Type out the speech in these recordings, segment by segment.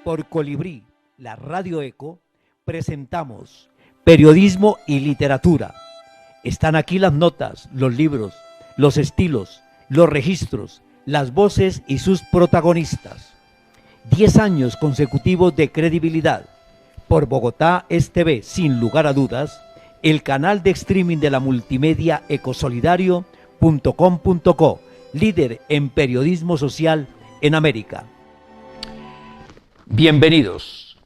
Por Colibrí, la Radio Eco, presentamos Periodismo y Literatura. Están aquí las notas, los libros, los estilos, los registros, las voces y sus protagonistas. 10 años consecutivos de credibilidad. Por Bogotá es TV, sin lugar a dudas, el canal de streaming de la multimedia ecosolidario.com.co, líder en periodismo social en América. Bienvenidos.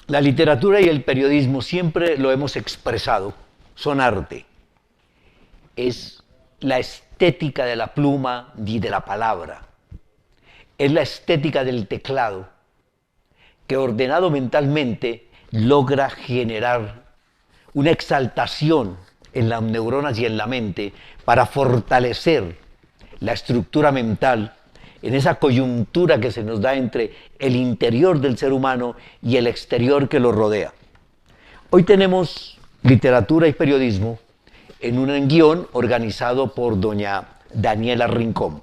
La literatura y el periodismo, siempre lo hemos expresado, son arte. Es la estética de la pluma y de la palabra. Es la estética del teclado, que ordenado mentalmente logra generar una exaltación en las neuronas y en la mente para fortalecer la estructura mental en esa coyuntura que se nos da entre el interior del ser humano y el exterior que lo rodea. Hoy tenemos literatura y periodismo en un guión organizado por doña Daniela Rincón.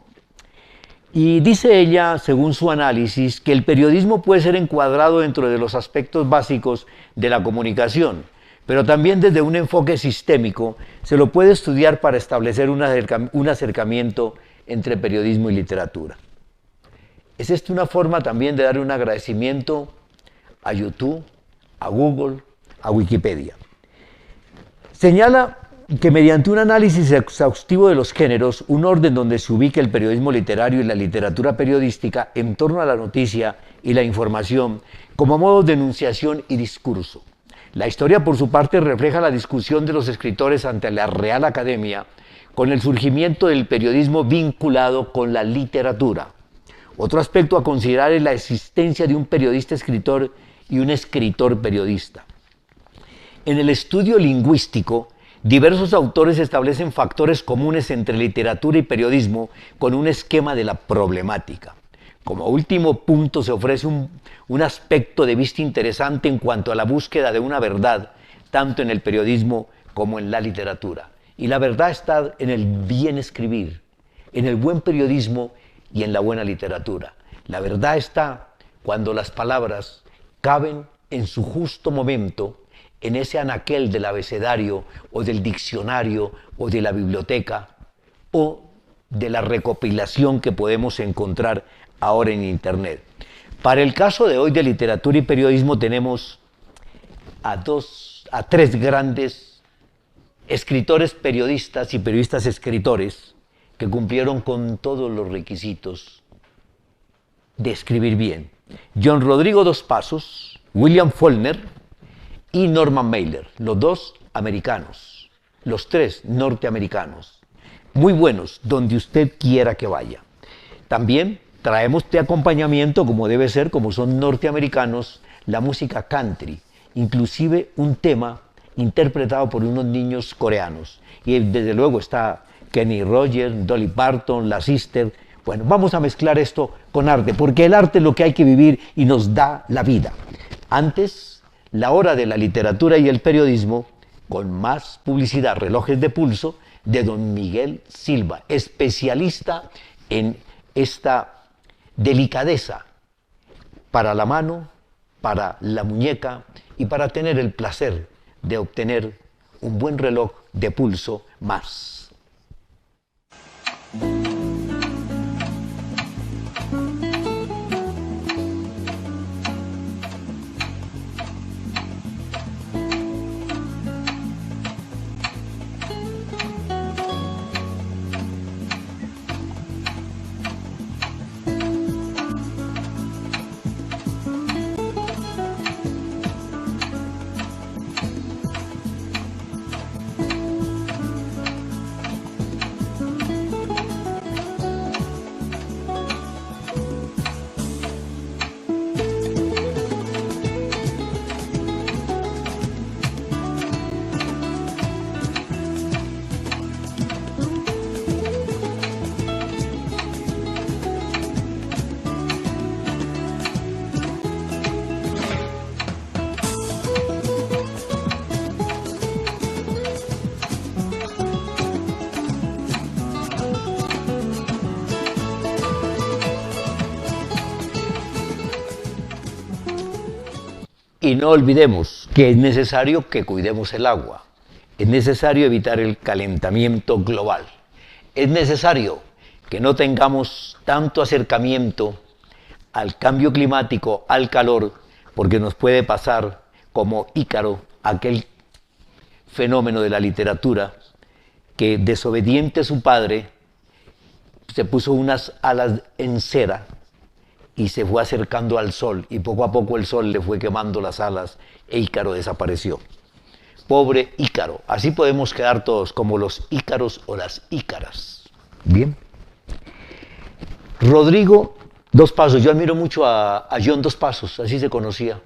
Y dice ella, según su análisis, que el periodismo puede ser encuadrado dentro de los aspectos básicos de la comunicación, pero también desde un enfoque sistémico se lo puede estudiar para establecer un acercamiento entre periodismo y literatura. Es esta una forma también de dar un agradecimiento a YouTube, a Google, a Wikipedia. Señala que mediante un análisis exhaustivo de los géneros, un orden donde se ubique el periodismo literario y la literatura periodística en torno a la noticia y la información como modo de enunciación y discurso. La historia, por su parte, refleja la discusión de los escritores ante la Real Academia con el surgimiento del periodismo vinculado con la literatura. Otro aspecto a considerar es la existencia de un periodista escritor y un escritor periodista. En el estudio lingüístico, diversos autores establecen factores comunes entre literatura y periodismo con un esquema de la problemática. Como último punto se ofrece un aspecto de vista interesante en cuanto a la búsqueda de una verdad, tanto en el periodismo como en la literatura. Y la verdad está en el bien escribir, en el buen periodismo y en la buena literatura. La verdad está cuando las palabras caben en su justo momento en ese anaquel del abecedario o del diccionario o de la biblioteca o de la recopilación que podemos encontrar ahora en Internet. Para el caso de hoy de literatura y periodismo tenemos a tres grandes escritores periodistas y periodistas escritores que cumplieron con todos los requisitos de escribir bien. John Rodrigo Dos Passos, William Faulkner y Norman Mailer, los dos americanos, los tres norteamericanos, muy buenos donde usted quiera que vaya. También traemos de acompañamiento, como debe ser, como son norteamericanos, la música country, inclusive un tema interpretado por unos niños coreanos. Y desde luego está Kenny Rogers, Dolly Parton, la Sister. Bueno, vamos a mezclar esto con arte, porque el arte es lo que hay que vivir y nos da la vida. Antes, la hora de la literatura y el periodismo, con más publicidad, relojes de pulso, de don Miguel Silva, especialista en esta delicadeza para la mano, para la muñeca y para tener el placer de obtener un buen reloj de pulso más. Y no olvidemos que es necesario que cuidemos el agua, es necesario evitar el calentamiento global, es necesario que no tengamos tanto acercamiento al cambio climático, al calor, porque nos puede pasar como Ícaro, aquel fenómeno de la literatura, que desobediente a su padre, se puso unas alas en cera y se fue acercando al sol, y poco a poco el sol le fue quemando las alas e Ícaro desapareció. Pobre Ícaro. Así podemos quedar todos como los Ícaros o las Ícaras. Bien. Rodrigo Dos Pasos. Yo admiro mucho a John Dos Pasos, así se conocía.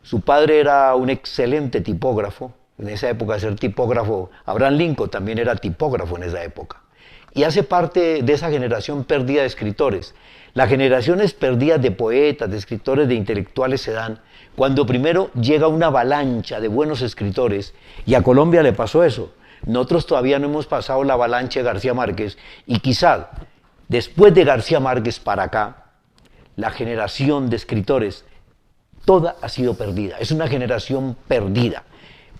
Su padre era un excelente tipógrafo. En esa época ser tipógrafo, Abraham Lincoln también era tipógrafo en esa época. Y hace parte de esa generación perdida de escritores. Las generaciones perdidas de poetas, de escritores, de intelectuales se dan cuando primero llega una avalancha de buenos escritores, y a Colombia le pasó eso. Nosotros todavía no hemos pasado la avalancha de García Márquez, y quizá después de García Márquez para acá, la generación de escritores toda ha sido perdida. Es una generación perdida.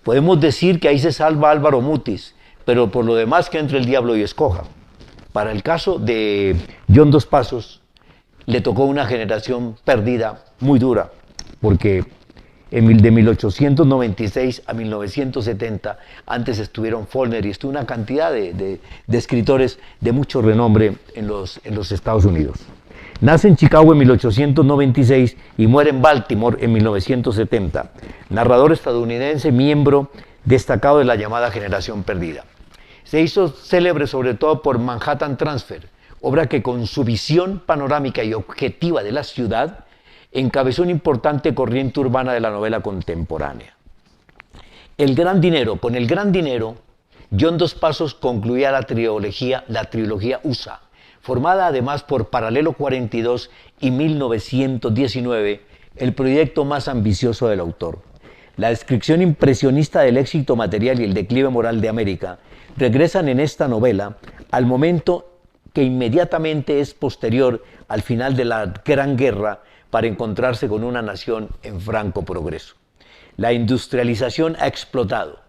Podemos decir que ahí se salva Álvaro Mutis, pero por lo demás que entre el diablo y escoja. Para el caso de John Dos Pasos, le tocó una generación perdida muy dura, porque de 1896 a 1970, antes estuvieron Faulkner y estuvo una cantidad de escritores de mucho renombre en los Estados Unidos. Nace en Chicago en 1896 y muere en Baltimore en 1970. Narrador estadounidense, miembro destacado de la llamada generación perdida. Se hizo célebre sobre todo por Manhattan Transfer, obra que con su visión panorámica y objetiva de la ciudad encabezó una importante corriente urbana de la novela contemporánea. Con el gran dinero, John Dos Pasos concluía la trilogía USA, formada además por Paralelo 42 y 1919, el proyecto más ambicioso del autor. La descripción impresionista del éxito material y el declive moral de América regresan en esta novela al momento que inmediatamente es posterior al final de la Gran Guerra, para encontrarse con una nación en franco progreso. La industrialización ha explotado.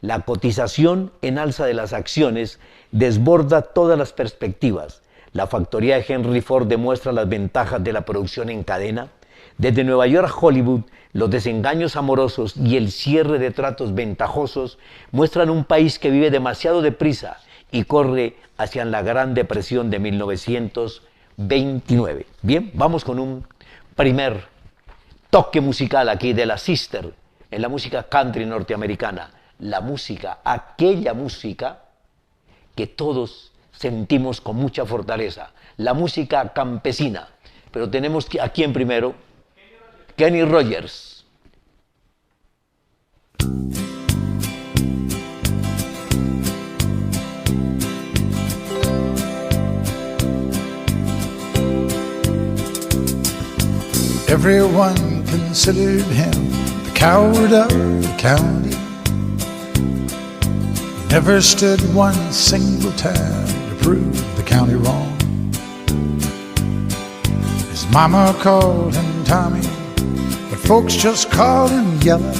La cotización en alza de las acciones desborda todas las perspectivas. La factoría de Henry Ford demuestra las ventajas de la producción en cadena. Desde Nueva York a Hollywood, los desengaños amorosos y el cierre de tratos ventajosos muestran un país que vive demasiado deprisa y corre hacia la Gran Depresión de 1929. Bien, vamos con un primer toque musical aquí de la Sister en la música country norteamericana. La música, aquella música que todos sentimos con mucha fortaleza, la música campesina. Pero tenemos a quién primero, Kenny Rogers. Everyone considered him the coward of the county. He never stood one single time to prove the county wrong. His mama called him Tommy, but folks just called him Yellow.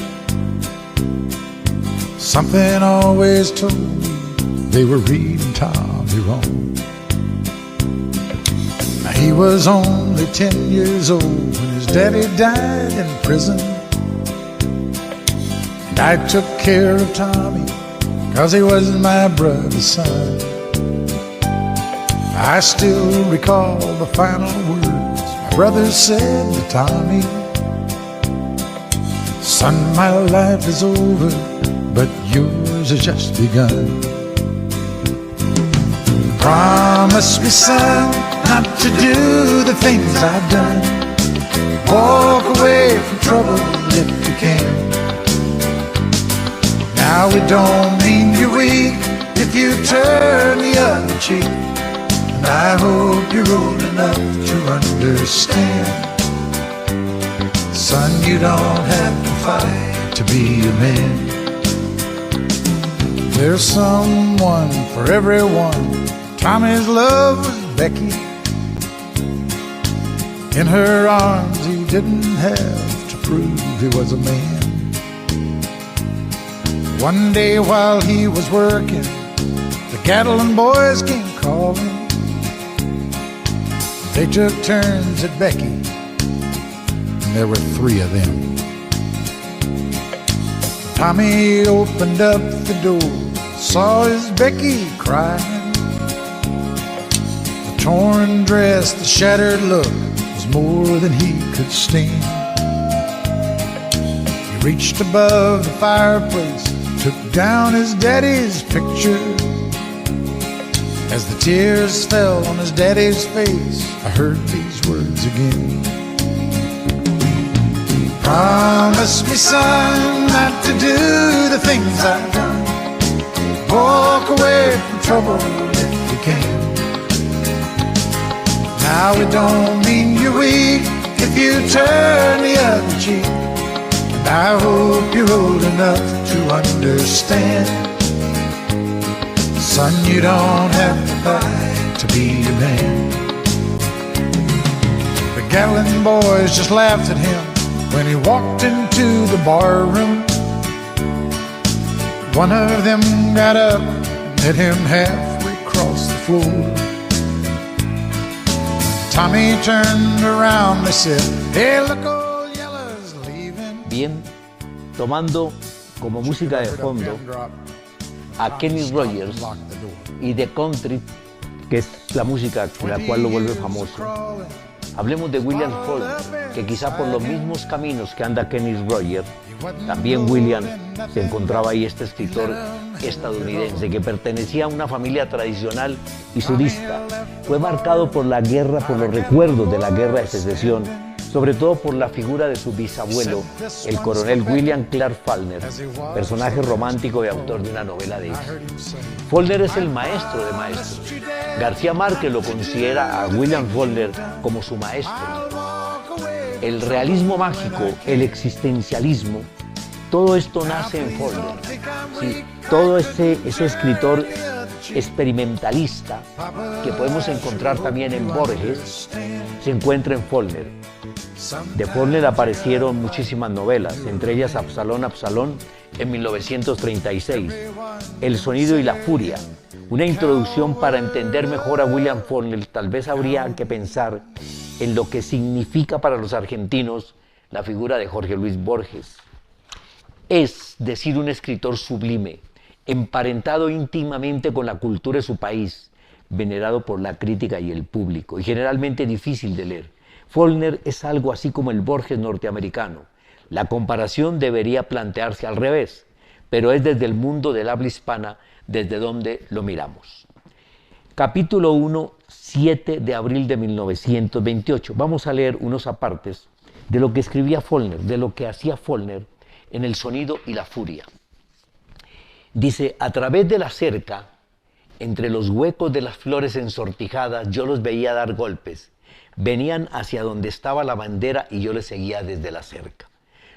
Something always told me they were reading Tommy wrong. Now he was only 10 years old when his daddy died in prison, and I took care of Tommy 'cause he was my brother's son. I still recall the final words my brother said to Tommy: "Son, my life is over, but yours has just begun. Promise me, son, not to do the things I've done. Walk away from trouble if you can. Now it don't mean you're weak if you turn the other cheek. And I hope you're old enough to understand. Son, you don't have to fight to be a man. There's someone for everyone." Tommy's love was Becky. In her arms he didn't have to prove he was a man. One day while he was working, the Gatlin boys came calling. They took turns at Becky, and there were 3 of them. Tommy opened up the door, saw his Becky crying. The torn dress, the shattered look was more than he could stand. He reached above the fireplace, took down his daddy's picture. As the tears fell on his daddy's face, I heard these words again. Promise me, son, not to do the things I've done. Walk away from trouble if you can. Now it don't mean you're weak if you turn the other cheek. And I hope you're old enough to understand. Son, you don't have to fight to be a man. The Gatlin boys just laughed at him when he walked into the bar room. One of them got up and hit him halfway across the floor. Tommy turned around, they said, "Hey, look, old Yellow's leaving." Bien, tomando como música de fondo a Kenny Rogers y The Country, que es la música con la cual lo vuelve famoso. Hablemos de William Faulkner, que quizá por los mismos caminos que anda Kenny Rogers, también William se encontraba ahí, este escritor estadounidense que pertenecía a una familia tradicional y sudista. Fue marcado por la guerra, por los recuerdos de la guerra de secesión, sobre todo por la figura de su bisabuelo, el coronel William Clark Faulkner, personaje romántico y autor de una novela de él. Faulkner es el maestro de maestros. García Márquez lo considera a William Faulkner como su maestro. El realismo mágico, el existencialismo, todo esto nace en Faulkner. Sí, todo ese escritor experimentalista que podemos encontrar también en Borges, se encuentra en Faulkner. De Faulkner aparecieron muchísimas novelas, entre ellas Absalón, Absalón, en 1936, El sonido y la furia, una introducción para entender mejor a William Faulkner. Tal vez habría que pensar en lo que significa para los argentinos la figura de Jorge Luis Borges. Es decir, un escritor sublime, emparentado íntimamente con la cultura de su país, venerado por la crítica y el público, y generalmente difícil de leer. Faulkner es algo así como el Borges norteamericano. La comparación debería plantearse al revés, pero es desde el mundo del habla hispana desde donde lo miramos. Capítulo 1, 7 de abril de 1928. Vamos a leer unos apartes de lo que escribía Faulkner, de lo que hacía Faulkner en El sonido y la furia. Dice: a través de la cerca, entre los huecos de las flores ensortijadas, yo los veía dar golpes. Venían hacia donde estaba la bandera y yo les seguía desde la cerca.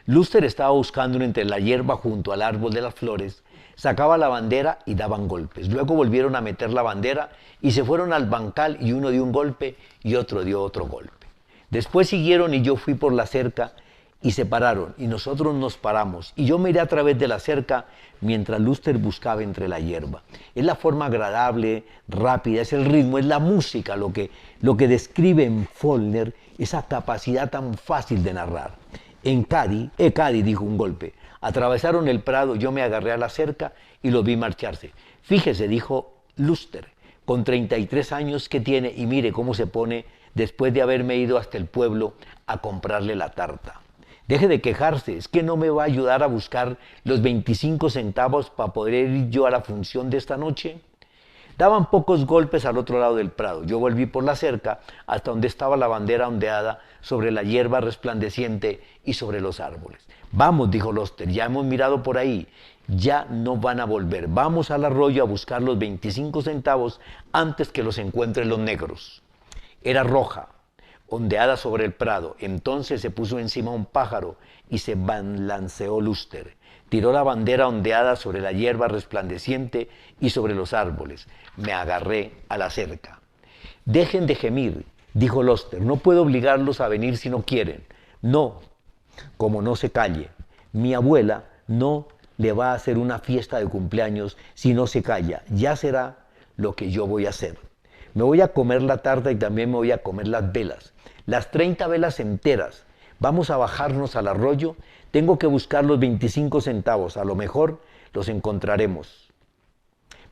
Luster estaba buscando entre la hierba junto al árbol de las flores, sacaba la bandera y daban golpes. Luego volvieron a meter la bandera y se fueron al bancal y uno dio un golpe y otro dio otro golpe. Después siguieron y yo fui por la cerca y se pararon y nosotros nos paramos y yo miré a través de la cerca mientras Luster buscaba entre la hierba. Es la forma agradable, rápida, es el ritmo, es la música lo que describe en Faulkner esa capacidad tan fácil de narrar. En Cádiz, dijo un golpe. Atravesaron el prado, yo me agarré a la cerca y los vi marcharse. Fíjese, dijo Luster, con 33 años que tiene y mire cómo se pone después de haberme ido hasta el pueblo a comprarle la tarta. Deje de quejarse, es que no me va a ayudar a buscar los 25 centavos para poder ir yo a la función de esta noche. Daban pocos golpes al otro lado del prado. Yo volví por la cerca hasta donde estaba la bandera ondeada sobre la hierba resplandeciente y sobre los árboles. Vamos, dijo Luster, ya hemos mirado por ahí, ya no van a volver. Vamos al arroyo a buscar los 25 centavos antes que los encuentren los negros. Era roja, ondeada sobre el prado. Entonces se puso encima un pájaro y se balanceó Luster. Tiró la bandera ondeada sobre la hierba resplandeciente y sobre los árboles. Me agarré a la cerca. Dejen de gemir, dijo Luster. No puedo obligarlos a venir si no quieren. No, como no se calle. Mi abuela no le va a hacer una fiesta de cumpleaños si no se calla. Ya será lo que yo voy a hacer. Me voy a comer la tarta y también me voy a comer las velas. Las 30 velas enteras. Vamos a bajarnos al arroyo. Tengo que buscar los 25 centavos. A lo mejor los encontraremos.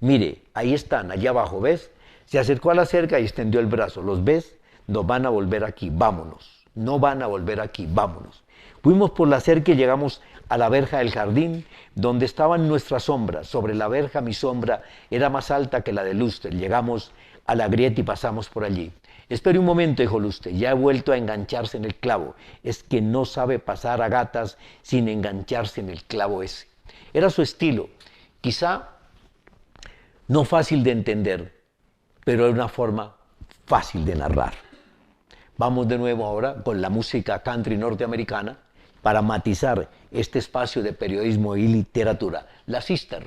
Mire, ahí están, allá abajo, ¿ves? Se acercó a la cerca y extendió el brazo. ¿Los ves? No van a volver aquí, vámonos. No van a volver aquí, vámonos. Fuimos por la cerca y llegamos a la verja del jardín, donde estaban nuestras sombras. Sobre la verja mi sombra era más alta que la de Luster. Llegamos a la grieta y pasamos por allí. Espere un momento, dijo Luster, ya he vuelto a engancharse en el clavo. Es que no sabe pasar a gatas sin engancharse en el clavo ese. Era su estilo, quizá no fácil de entender, pero era una forma fácil de narrar. Vamos de nuevo ahora con la música country norteamericana para matizar este espacio de periodismo y literatura. La Sister.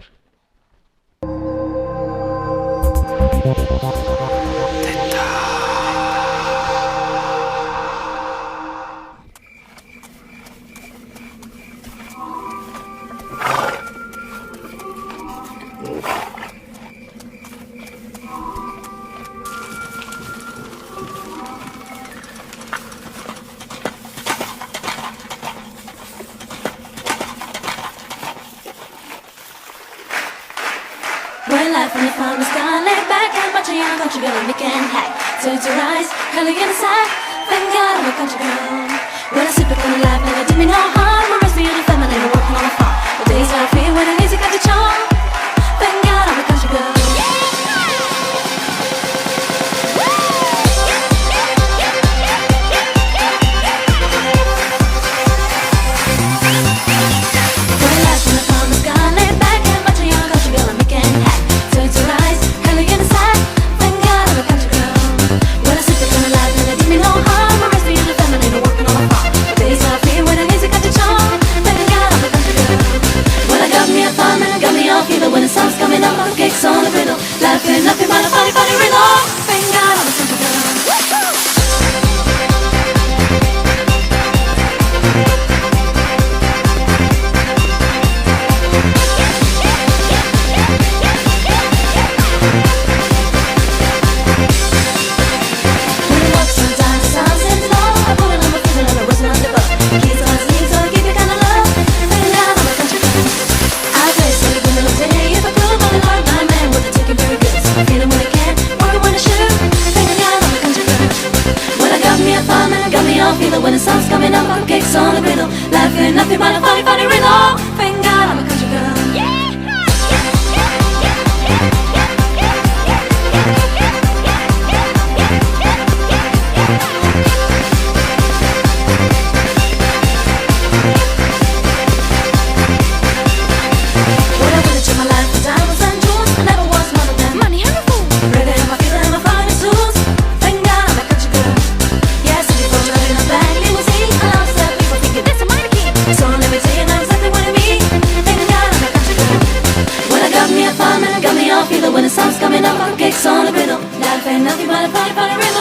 When life on the farm is gone, lay back and watch a young country girl and make and hack. Turns her eyes, curly inside, thank God I'm a country girl. When I sit back on the life, never did me no harm. The rest of the family were working on the farm. The days are free when the music got the charm. Thank God I'm a country girl. When life on the farm is gone, lay back and watch a young country girl and make and hack. Turns her eyes, curly inside, thank God I'm a country girl. When I sit back on the life, never did me no harm. The rest of the family were working on the farm. The days are free when the music got the charm. Thank God I'm a country girl. Well, I got me a farm and I got me all fever. When the sun's coming up, my cake's on the griddle. Life ain't nothing but a funny, funny riddle. Thank God I'm a country girl. When the walks on time, the sun sets low. I put it on my finger and I rest my lip up. Kids on sleep, so I give you kind of love. Thank God I'm a country girl. I play silly when I day if I could, but the Lord my man was taking very good. So I feel it when I can, work when I should. Thank God I'm a country girl. When I got me a farm and I got me all fever. When the sun's coming up, cupcakes on the griddle. Life ain't nothing but a funny, funny riddle. Thank God I'm a country girl. When I went into my life with diamonds and jewels, I never was one of them. Money and a fool. Ready in my feet and my finest tools. Thank God I'm a country girl. Yeah, city from living a bag limousine. I love sad people thinking that's a minor key. So let me tell you now exactly what I mean. Thank God I'm a country girl. When I got me a farm and I got me all fever. When the sun's coming up, cupcakes on the griddle. Life ain't nothing but a funny, funny riddle.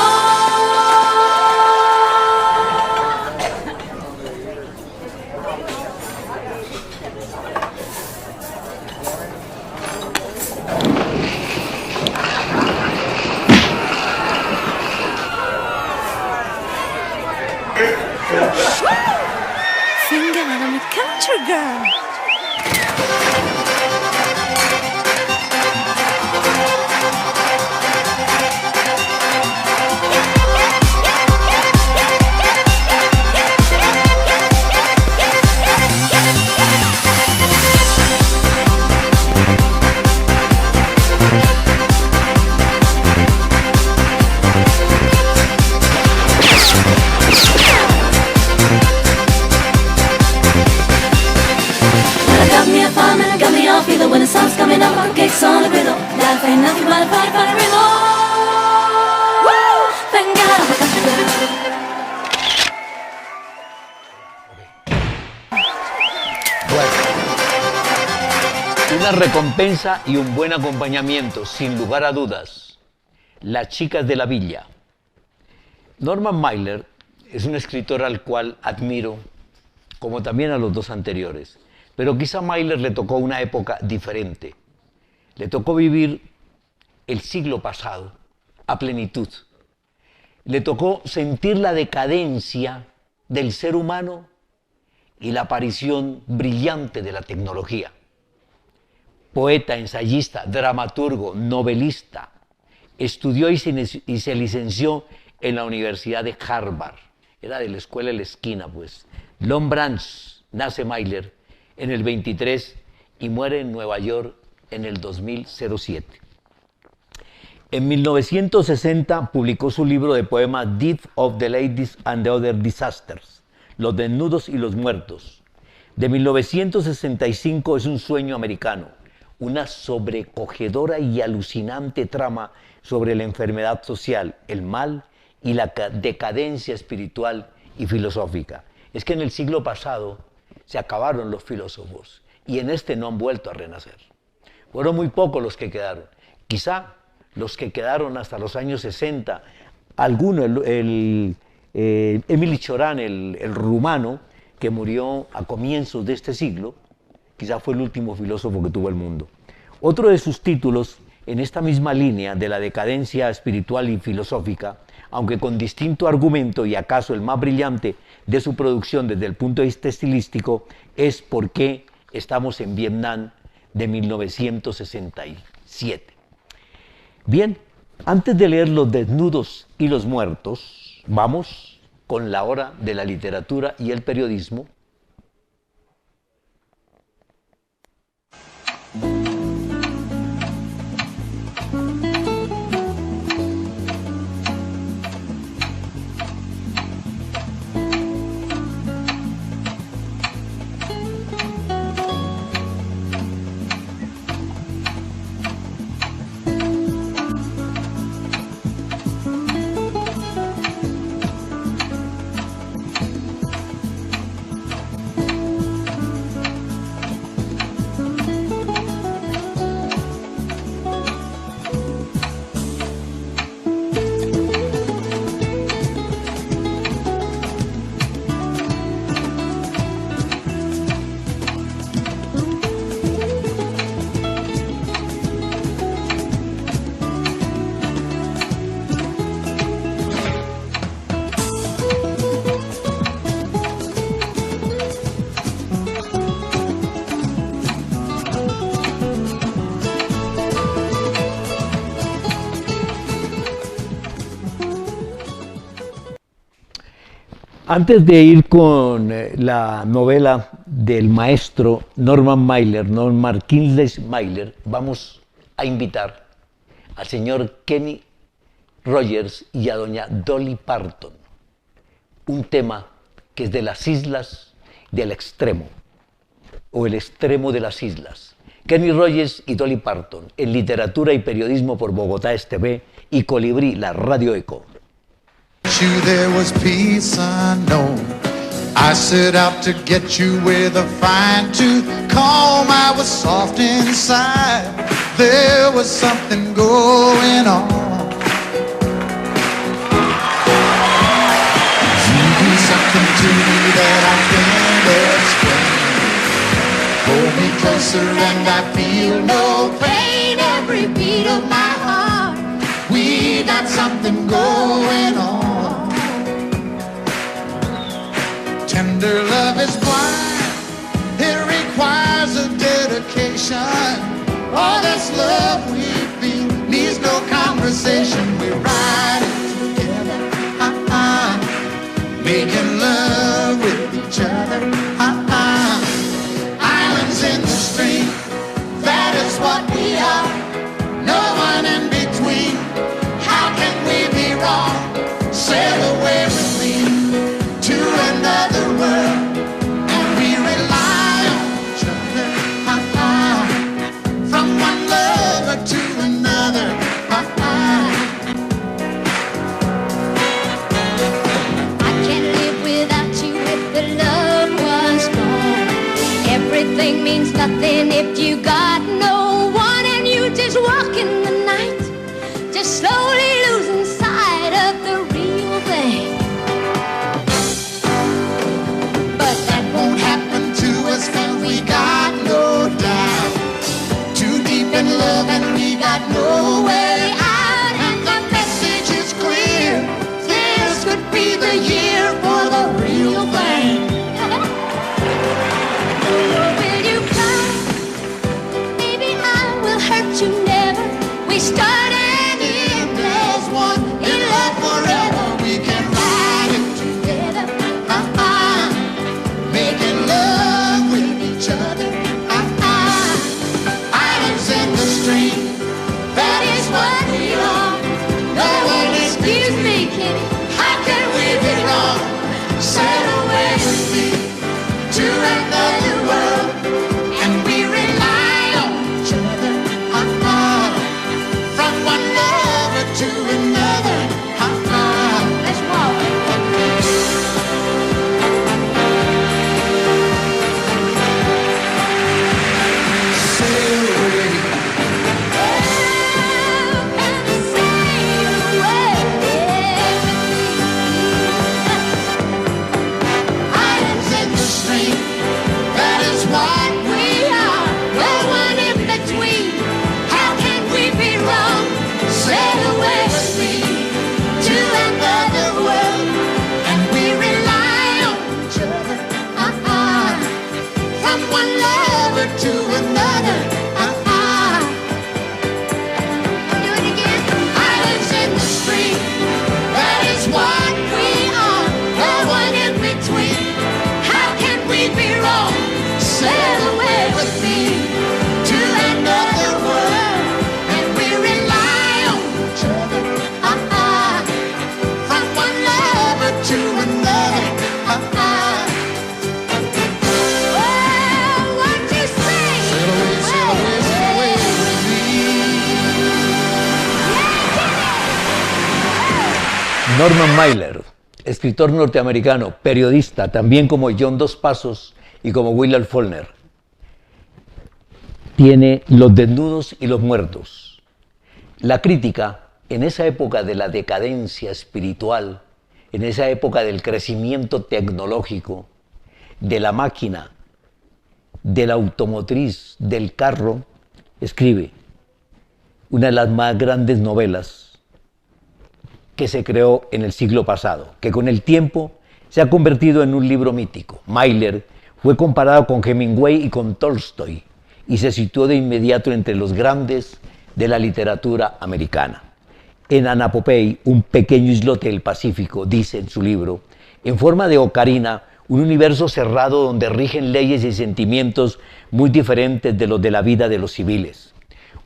Thank God I'm a country girl. When I got me a farm and I got me all fever. When the sun's coming up, cupcakes on the griddle. Life ain't nothing but a funny, funny riddle. Woo! Thank God I'm a country girl. Una recompensa y un buen acompañamiento, sin lugar a dudas. Las chicas de la villa. Norman Mailer es un escritor al cual admiro como también a los dos anteriores. Pero quizá a Mailer le tocó una época diferente. Le tocó vivir el siglo pasado a plenitud. Le tocó sentir la decadencia del ser humano y la aparición brillante de la tecnología. Poeta, ensayista, dramaturgo, novelista, estudió y se licenció en la Universidad de Harvard. Era de la escuela de la esquina, pues. Long Branch, nace Mailer en el 23 y muere en Nueva York en el 2007. En 1960 publicó su libro de poemas Death of the Ladies and the Other Disasters, Los desnudos y los muertos. De 1965 es Un sueño americano, una sobrecogedora y alucinante trama sobre la enfermedad social, el mal y la decadencia espiritual y filosófica. Es que en el siglo pasado se acabaron los filósofos y en este no han vuelto a renacer. Fueron muy pocos los que quedaron. Quizá los que quedaron hasta los años 60, alguno, Émile Cioran, el rumano, que murió a comienzos de este siglo, quizá fue el último filósofo que tuvo el mundo. Otro de sus títulos, en esta misma línea de la decadencia espiritual y filosófica, aunque con distinto argumento y acaso el más brillante de su producción desde el punto de vista estilístico, es ¿Por qué estamos en Vietnam?, de 1967. Bien, antes de leer Los desnudos y los muertos, vamos con la hora de la literatura y el periodismo. Antes de ir con la novela del maestro Norman Kingsley Mailer, vamos a invitar al señor Kenny Rogers y a doña Dolly Parton, un tema que es de las islas del extremo, o el extremo de las islas. Kenny Rogers y Dolly Parton, en literatura y periodismo por Bogotá TV y Colibrí, la Radio Eco. There was peace unknown. I set out to get you with a fine tooth comb. I was soft inside. There was something going on. You do something to me that I can't explain. Hold me closer and I feel no pain. Every beat of my heart, we got something going on. Tender love is blind, it requires a dedication. All this love we feel needs no conversation. We ride it together, making love with each other. Islands in the stream, that is what we are. No one in between. How can we be wrong? Sail away with me to another world, and we rely on each other, from one lover to another. I can't live without you if the love was gone. Everything means nothing if you got no one, and you just walk in the night, just slowly losing sight of the real thing. But that won't love and we got no way out. And the message is clear. This could be the year for the real thing. Will you come? Maybe I will hurt you never. We started in There's one in love forever. We can ride it together. making love with each other. Islands in the stream. That is what we are. No one is Excuse me, Kitty. How can we be wrong? Sail away with me to another world, and we rely on each other. From one lover to another. Let's walk. Sail away. Islands in the stream. That is what we are. No one in between. How can we be wrong? Sail away with me to another world, and we rely on each other. From one lover to another. Do it again. Islands in the stream. That is what we are. No one in between. How can we be wrong? Sail away with me to another world, and we rely on each other. From one lover to another. Well, what you say? Sail away, sail away, sail away with me. Norman Mailer, escritor norteamericano, periodista, también como John Dos Passos y como Willard Faulkner, tiene Los desnudos y los muertos. La crítica, en esa época de la decadencia espiritual, en esa época del crecimiento tecnológico, de la máquina, de la automotriz, del carro, escribe una de las más grandes novelas que se creó en el siglo pasado, que con el tiempo se ha convertido en un libro mítico. Mailer fue comparado con Hemingway y con Tolstoy y se situó de inmediato entre los grandes de la literatura americana. En Anapopei, un pequeño islote del Pacífico, dice en su libro, en forma de ocarina, un universo cerrado donde rigen leyes y sentimientos muy diferentes de los de la vida de los civiles.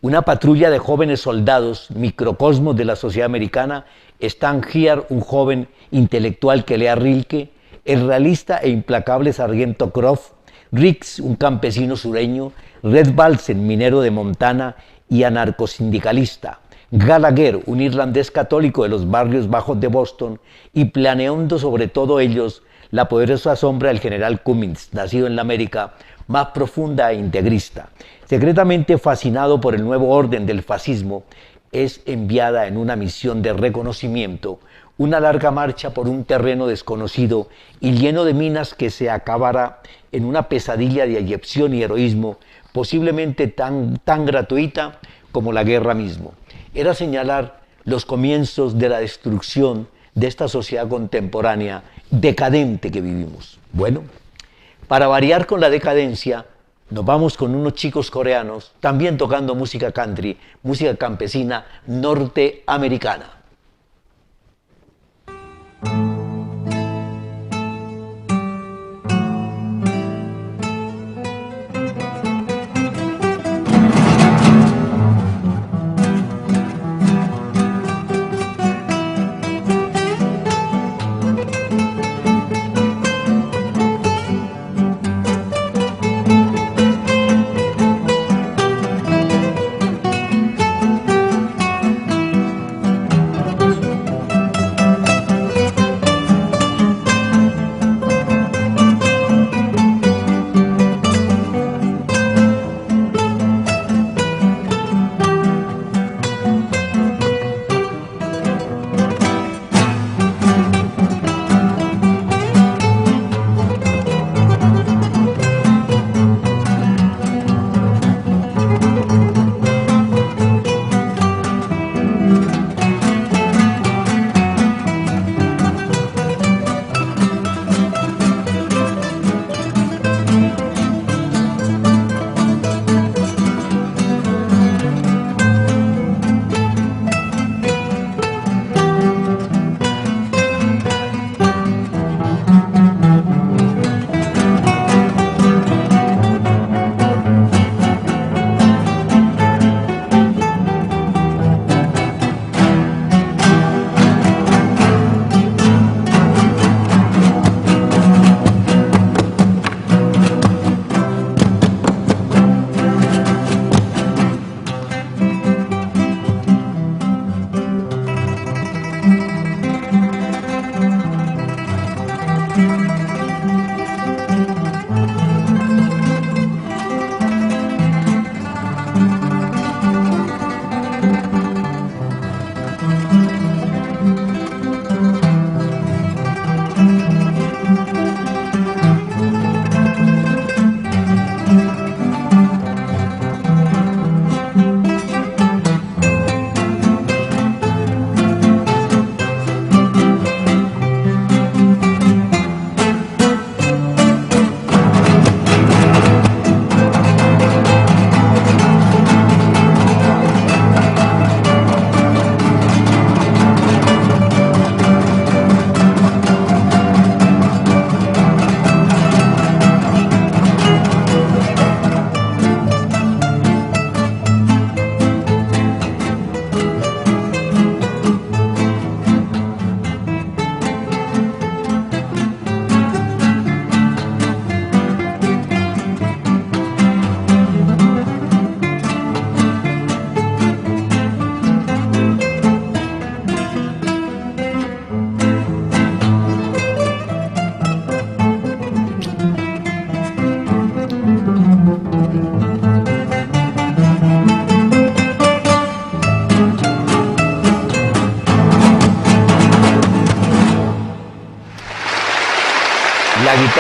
Una patrulla de jóvenes soldados, microcosmos de la sociedad americana, Stan Giard, un joven intelectual que lee a Rilke, el realista e implacable sargento Croft, Riggs, un campesino sureño, Red Balsen, minero de Montana y anarcosindicalista, Gallagher, un irlandés católico de los barrios bajos de Boston, y planeando sobre todo ellos la poderosa sombra del general Cummings, nacido en la América más profunda e integrista. Secretamente fascinado por el nuevo orden del fascismo, es enviada en una misión de reconocimiento, una larga marcha por un terreno desconocido y lleno de minas que se acabará en una pesadilla de ayepción y heroísmo, posiblemente tan gratuita como la guerra mismo. Era señalar los comienzos de la destrucción de esta sociedad contemporánea decadente que vivimos. Bueno, para variar con la decadencia, nos vamos con unos chicos coreanos también tocando música country, música campesina norteamericana.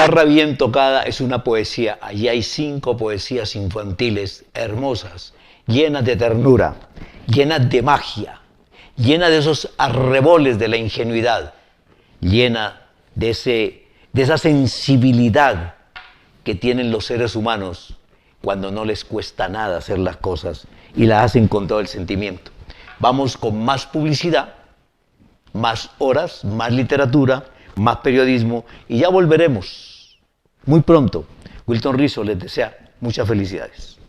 guitarra bien tocada es una poesía. Allí hay 5 poesías infantiles hermosas, llenas de ternura, llenas de magia, llenas de esos arreboles de la ingenuidad, llena de esa sensibilidad que tienen los seres humanos cuando no les cuesta nada hacer las cosas y las hacen con todo el sentimiento. Vamos con más publicidad, más horas, más literatura, más periodismo y ya volveremos muy pronto. Wilton Rizzo les desea muchas felicidades.